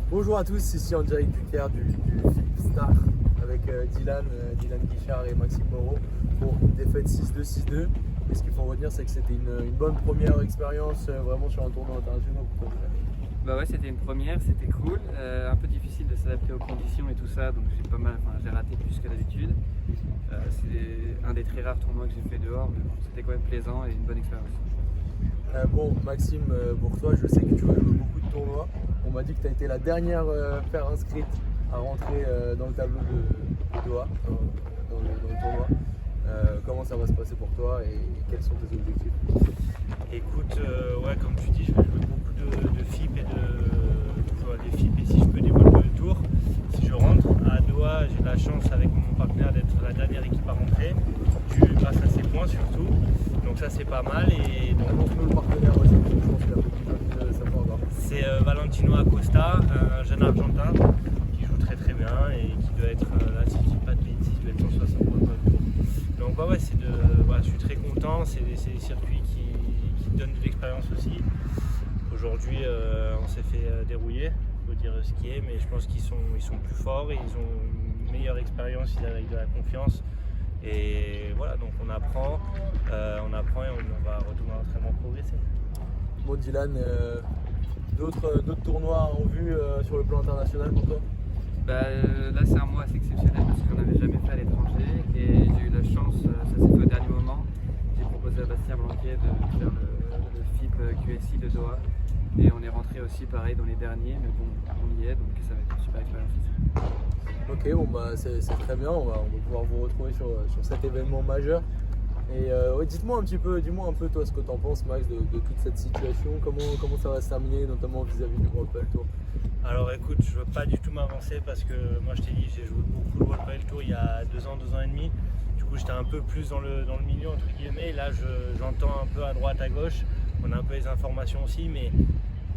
Bonjour à tous, ici en direct du Caire du FIP Star avec Dylan Guichard et Maxime Moreau pour une défaite 6-2, 6-2. Et ce qu'il faut retenir, c'est que c'était une bonne première expérience vraiment sur un tournoi international pour toi. Bah ouais, c'était une première, c'était cool, un peu difficile de s'adapter aux conditions et tout ça, donc j'ai raté plus que d'habitude. C'est un des très rares tournois que j'ai fait dehors, mais bon, c'était quand même plaisant et une bonne expérience. Bon, Maxime, pour toi, je sais que tu as joué beaucoup de tournois. On m'a dit que tu as été la dernière paire inscrite à rentrer dans le tableau de Doha, dans le tournoi. Comment ça va se passer pour toi et quels sont tes objectifs? Écoute, ouais, comme tu dis, je vais jouer beaucoup de FIP et des FIP, et si je peux développer le tour. Si je rentre à Doha, j'ai la chance avec mon partenaire d'être la dernière équipe à rentrer, grâce à ses points surtout. Donc ça c'est pas mal. Et donc, Annonce-nous le partenaire aussi, je pense qu'il y a beaucoup de savoir. C'est Valentino Acosta, un jeune Argentin qui joue très très bien et qui doit être, là si je dis pas de bêtises, il doit être 160 points par tour. Donc ouais, je suis très content, c'est des circuits qui donnent de l'expérience aussi. Aujourd'hui on s'est fait dérouiller, il faut dire ce qui est, mais je pense qu'ils sont plus forts et ils ont une meilleure expérience, ils arrivent de la confiance. Et voilà, donc on apprend et on va retourner à l'entraînement progresser. Bon Dylan, d'autres tournois en vue sur le plan international pour toi? Là c'est un mois assez exceptionnel parce que j'en avais jamais fait à l'étranger et j'ai eu la chance, ça s'est fait au dernier moment, j'ai proposé à Bastien Blanquet de faire le FIP QSI de Doha et on est rentré aussi pareil dans les derniers, mais bon on y est donc ça va être une super expérience. Ok, bon bah c'est très bien, on va pouvoir vous retrouver sur cet événement majeur. Et ouais, dis-moi un peu toi ce que tu en penses Max de toute cette situation, comment ça va se terminer notamment vis-à-vis du World Padel Tour. Alors écoute, je veux pas du tout m'avancer parce que moi je t'ai dit, j'ai joué beaucoup le World Padel Tour il y a 2 ans et demi. Du coup j'étais un peu plus dans le milieu entre guillemets, là j'entends un peu à droite à gauche, on a un peu les informations aussi, mais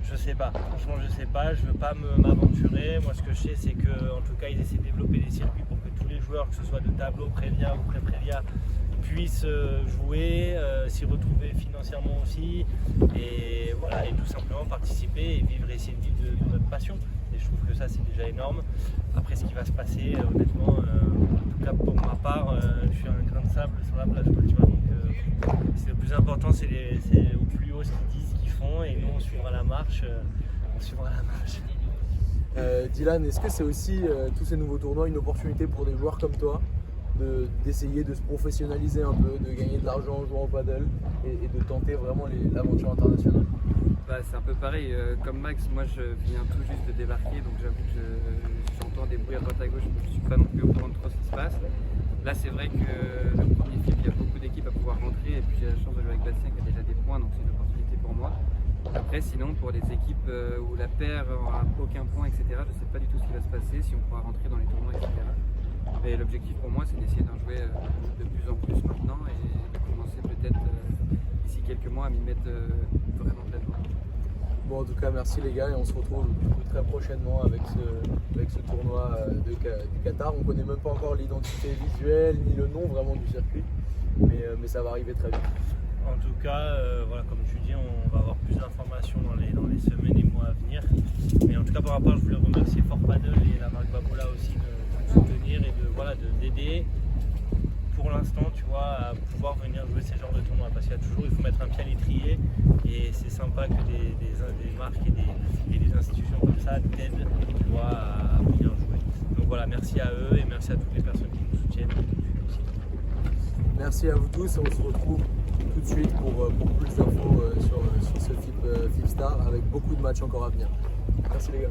je sais pas, franchement je sais pas, je veux pas m'aventurer. Moi ce que je sais c'est que en tout cas ils essaient de développer des circuits pour que tous les joueurs, que ce soit de tableau, Previa ou pré-Previa, puissent jouer, s'y retrouver financièrement aussi et voilà, et tout simplement participer et essayer de vivre de notre passion. Et je trouve que ça c'est déjà énorme. Après ce qui va se passer, honnêtement, en tout cas pour ma part, je suis un grain de sable sur la plage, tu vois, donc le plus important c'est au plus haut ce qu'ils disent, ce qu'ils font, et nous on suivra la marche. Dylan, est-ce que c'est aussi tous ces nouveaux tournois une opportunité pour des joueurs comme toi d'essayer de se professionnaliser un peu, de gagner de l'argent en jouant au paddle et de tenter vraiment l'aventure internationale? C'est un peu pareil, comme Max, moi je viens tout juste de débarquer, donc j'avoue que j'entends des bruits à droite à gauche, mais je ne suis pas non plus au courant de trop ce qui se passe. Là c'est vrai que le premier FIP, il y a beaucoup d'équipes à pouvoir rentrer, et puis j'ai la chance de jouer avec Bastien qui a déjà des points, donc c'est une opportunité pour moi. Après sinon pour les équipes où la paire n'aura aucun point, etc., je ne sais pas du tout ce qui va se passer, si on pourra rentrer dans les tournois, etc. Mais l'objectif pour moi c'est d'essayer d'en jouer de plus en plus maintenant et de commencer peut-être d'ici quelques mois à m'y mettre vraiment pleinement. Bon en tout cas merci les gars et on se retrouve du coup très prochainement avec ce tournoi du Qatar. On connaît même pas encore l'identité visuelle ni le nom vraiment du circuit, mais ça va arriver très vite. En tout cas, voilà, comme tu dis, on va avoir plus d'informations dans les semaines et mois à venir. Mais en tout cas, pour ma part, je voulais remercier Fort Paddle et la marque Babola aussi de me soutenir et d'aider pour l'instant, tu vois, à pouvoir venir jouer ces genres de tournois. Parce qu'il faut mettre un pied à l'étrier et c'est sympa que des marques et des institutions comme ça t'aident, tu vois, à venir jouer. Donc voilà, merci à eux et merci à toutes les personnes qui nous soutiennent. Merci à vous tous, on se retrouve tout de suite pour plus d'infos sur ce FIP Star avec beaucoup de matchs encore à venir. Merci les gars.